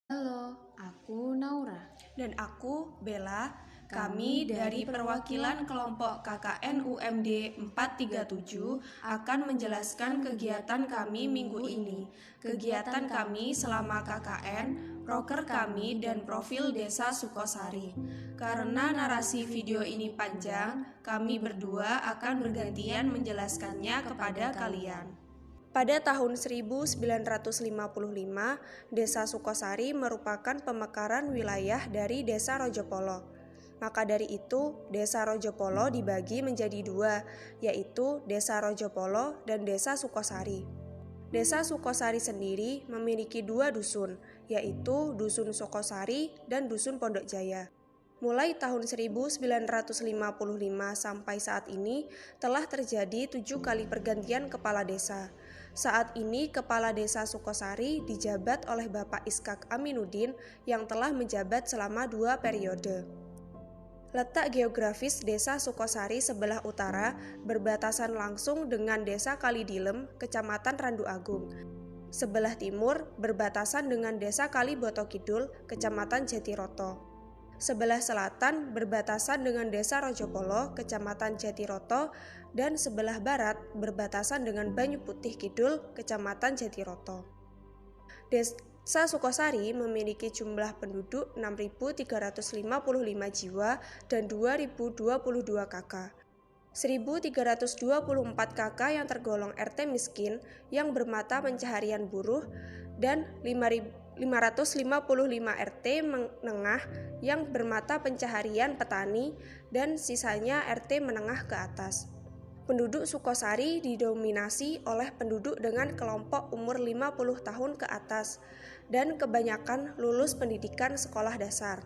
Halo, aku Naura. Dan aku, Bella. Kami dari perwakilan kelompok KKN UMD 437 akan menjelaskan kegiatan kami minggu ini. Kegiatan kami selama KKN, proker kami, dan profil Desa Sukosari. Karena narasi video ini panjang, kami berdua akan bergantian menjelaskannya kepada kalian. Pada tahun 1955, Desa Sukosari merupakan pemekaran wilayah dari Desa Rojopolo. Maka dari itu, Desa Rojopolo dibagi menjadi dua, yaitu Desa Rojopolo dan Desa Sukosari. Desa Sukosari sendiri memiliki dua dusun, yaitu Dusun Sukosari dan Dusun Pondok Jaya. Mulai tahun 1955 sampai saat ini telah terjadi 7 kali pergantian kepala desa. Saat ini Kepala Desa Sukosari dijabat oleh Bapak Iskak Aminuddin yang telah menjabat selama 2 periode. Letak geografis Desa Sukosari sebelah utara berbatasan langsung dengan Desa Kalidilem, Kecamatan Randu Agung. Sebelah timur berbatasan dengan Desa Kaliboto Kidul, Kecamatan Jatiroto. Sebelah selatan berbatasan dengan Desa Rojopolo, Kecamatan Jatiroto, dan sebelah barat berbatasan dengan Banyu Putih Kidul, Kecamatan Jatiroto. Desa Sukosari memiliki jumlah penduduk 6.355 jiwa dan 2.022 KK. 1.324 KK yang tergolong RT miskin yang bermata pencaharian buruh dan 555 RT menengah yang bermata pencaharian petani dan sisanya RT menengah ke atas. Penduduk Sukosari didominasi oleh penduduk dengan kelompok umur 50 tahun ke atas dan kebanyakan lulus pendidikan sekolah dasar.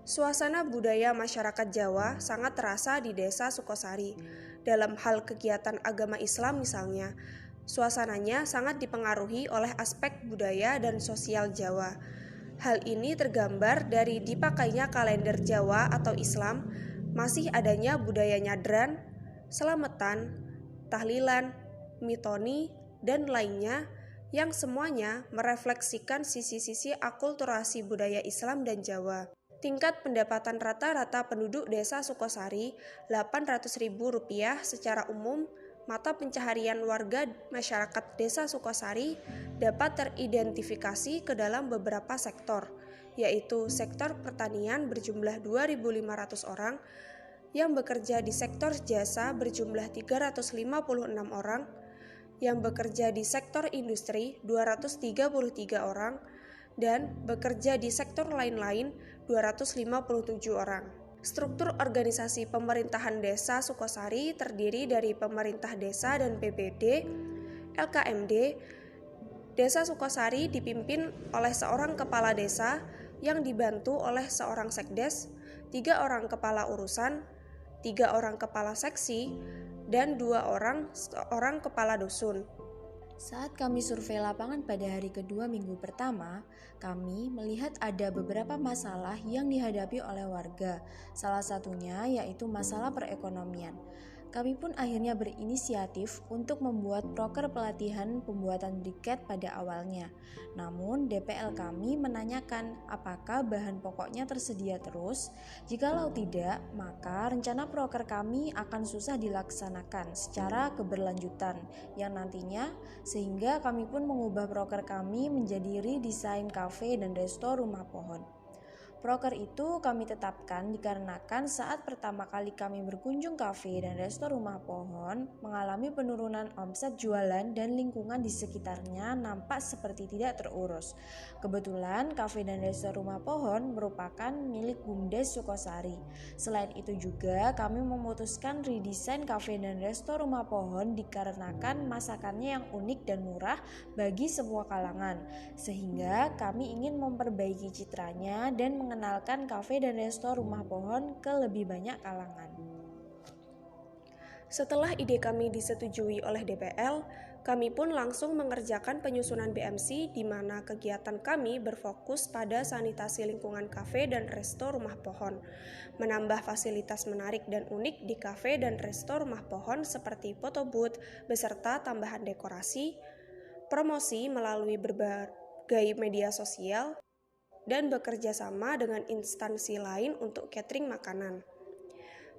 Suasana budaya masyarakat Jawa sangat terasa di Desa Sukosari. Dalam hal kegiatan agama Islam misalnya, suasananya sangat dipengaruhi oleh aspek budaya dan sosial Jawa. Hal ini tergambar dari dipakainya kalender Jawa atau Islam, masih adanya budaya nyadran, selamatan, tahlilan, mitoni, dan lainnya yang semuanya merefleksikan sisi-sisi akulturasi budaya Islam dan Jawa. Tingkat pendapatan rata-rata penduduk Desa Sukosari Rp800.000 secara umum. Mata pencaharian warga masyarakat Desa Sukosari dapat teridentifikasi ke dalam beberapa sektor, yaitu sektor pertanian berjumlah 2.500 orang, yang bekerja di sektor jasa berjumlah 356 orang, yang bekerja di sektor industri 233 orang, dan bekerja di sektor lain-lain 257 orang. Struktur organisasi pemerintahan Desa Sukosari terdiri dari pemerintah desa dan PBD, LKMD. Desa Sukosari dipimpin oleh seorang kepala desa yang dibantu oleh seorang sekdes, 3 orang kepala urusan, 3 orang kepala seksi, dan 2 orang kepala dusun. Saat kami survei lapangan pada hari kedua minggu pertama, kami melihat ada beberapa masalah yang dihadapi oleh warga. Salah satunya yaitu masalah perekonomian. Kami pun akhirnya berinisiatif untuk membuat proker pelatihan pembuatan briket pada awalnya. Namun DPL kami menanyakan apakah bahan pokoknya tersedia terus. Jikalau tidak, maka rencana proker kami akan susah dilaksanakan secara keberlanjutan yang nantinya, sehingga kami pun mengubah proker kami menjadi redesign kafe dan resto rumah pohon. Proker itu kami tetapkan dikarenakan saat pertama kali kami berkunjung kafe dan resto rumah pohon mengalami penurunan omset jualan dan lingkungan di sekitarnya nampak seperti tidak terurus. Kebetulan kafe dan resto rumah pohon merupakan milik BUMDes Sukosari. Selain itu juga kami memutuskan redesign kafe dan resto rumah pohon dikarenakan masakannya yang unik dan murah bagi semua kalangan, sehingga kami ingin memperbaiki citranya dan mengenalkan kafe dan resto rumah pohon ke lebih banyak kalangan. Setelah ide kami disetujui oleh DPL, kami pun langsung mengerjakan penyusunan BMC di mana kegiatan kami berfokus pada sanitasi lingkungan kafe dan resto rumah pohon, menambah fasilitas menarik dan unik di kafe dan resto rumah pohon seperti photo booth beserta tambahan dekorasi, promosi melalui berbagai media sosial, dan bekerja sama dengan instansi lain untuk catering makanan.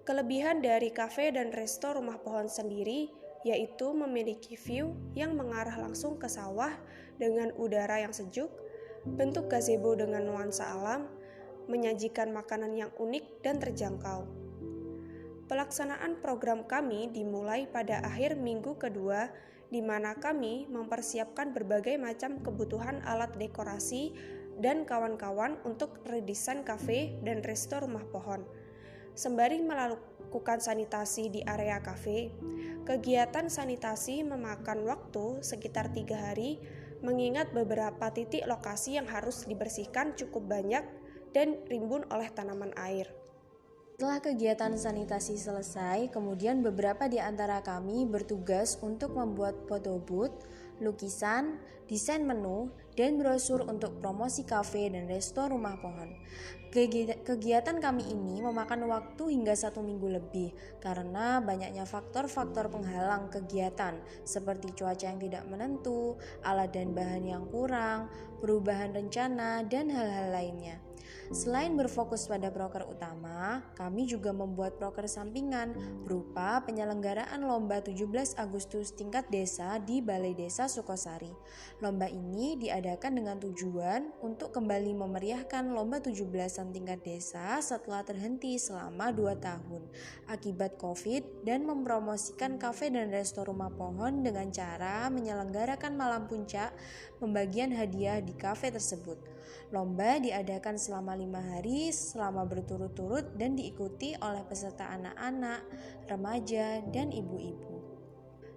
Kelebihan dari kafe dan resto Rumah Pohon sendiri yaitu memiliki view yang mengarah langsung ke sawah dengan udara yang sejuk, bentuk gazebo dengan nuansa alam, menyajikan makanan yang unik dan terjangkau. Pelaksanaan program kami dimulai pada akhir minggu kedua, di mana kami mempersiapkan berbagai macam kebutuhan alat dekorasi dan kawan-kawan untuk redesain kafe dan resto Rumah Pohon. Sembari melakukan sanitasi di area kafe, kegiatan sanitasi memakan waktu sekitar 3 hari, mengingat beberapa titik lokasi yang harus dibersihkan cukup banyak dan rimbun oleh tanaman air. Setelah kegiatan sanitasi selesai, kemudian beberapa di antara kami bertugas untuk membuat foto booth, lukisan, desain menu, dan brosur untuk promosi kafe dan resto Rumah Pohon. Kegiatan kami ini memakan waktu hingga 1 minggu lebih karena banyaknya faktor-faktor penghalang kegiatan seperti cuaca yang tidak menentu, alat dan bahan yang kurang, perubahan rencana, dan hal-hal lainnya. Selain berfokus pada proker utama, kami juga membuat proker sampingan berupa penyelenggaraan lomba 17 Agustus tingkat desa di Balai Desa Sukosari. Lomba ini diadakan dengan tujuan untuk kembali memeriahkan lomba 17-an tingkat desa setelah terhenti selama 2 tahun akibat Covid dan mempromosikan kafe dan resto Rumah Pohon dengan cara menyelenggarakan malam puncak pembagian hadiah di kafe tersebut. Lomba diadakan selama 5 hari selama berturut-turut dan diikuti oleh peserta anak-anak, remaja, dan ibu-ibu.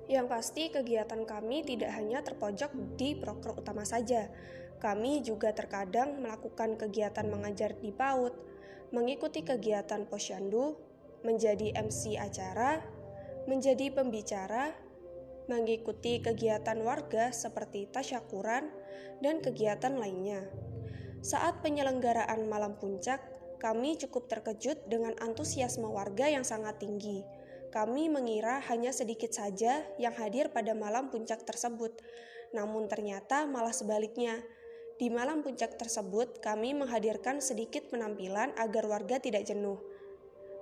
Yang pasti kegiatan kami tidak hanya terpojok di proker utama saja. Kami juga terkadang melakukan kegiatan mengajar di PAUD, mengikuti kegiatan posyandu, menjadi MC acara, menjadi pembicara, mengikuti kegiatan warga seperti tasyakuran, dan kegiatan lainnya. Saat penyelenggaraan malam puncak, kami cukup terkejut dengan antusiasme warga yang sangat tinggi. Kami mengira hanya sedikit saja yang hadir pada malam puncak tersebut, namun ternyata malah sebaliknya. Di malam puncak tersebut, kami menghadirkan sedikit penampilan agar warga tidak jenuh.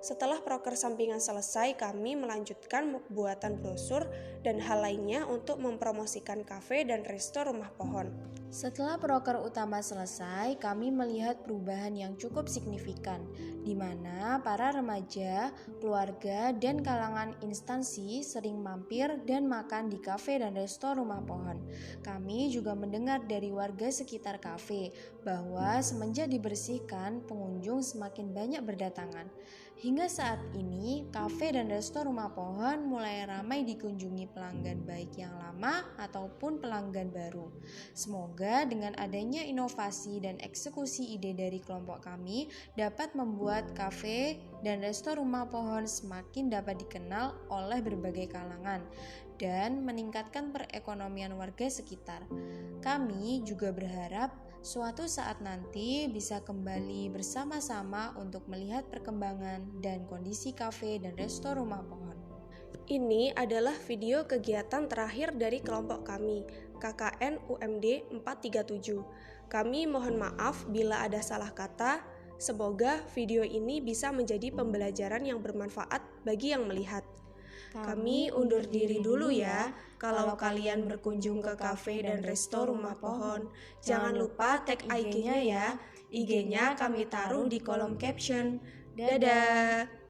Setelah proker sampingan selesai, kami melanjutkan pembuatan brosur dan hal lainnya untuk mempromosikan kafe dan resto Rumah Pohon. Setelah proker utama selesai, kami melihat perubahan yang cukup signifikan, di mana para remaja, keluarga, dan kalangan instansi sering mampir dan makan di kafe dan resto Rumah Pohon. Kami juga mendengar dari warga sekitar kafe bahwa semenjak dibersihkan, pengunjung semakin banyak berdatangan. Hingga saat ini, kafe dan resto Rumah Pohon mulai ramai dikunjungi pelanggan baik yang lama ataupun pelanggan baru. Semoga dengan adanya inovasi dan eksekusi ide dari kelompok kami dapat membuat kafe dan resto Rumah Pohon semakin dapat dikenal oleh berbagai kalangan dan meningkatkan perekonomian warga sekitar. Kami juga berharap suatu saat nanti bisa kembali bersama-sama untuk melihat perkembangan dan kondisi kafe dan resto Rumah Pohon. Ini adalah video kegiatan terakhir dari kelompok kami, KKN UMD 437. Kami mohon maaf bila ada salah kata. Semoga video ini bisa menjadi pembelajaran yang bermanfaat bagi yang melihat. Kami undur diri dulu ya. Kalau kalian berkunjung ke kafe dan resto Rumah Pohon, jangan lupa tag IG-nya ya. IG-nya kami taruh di kolom caption. Dadah!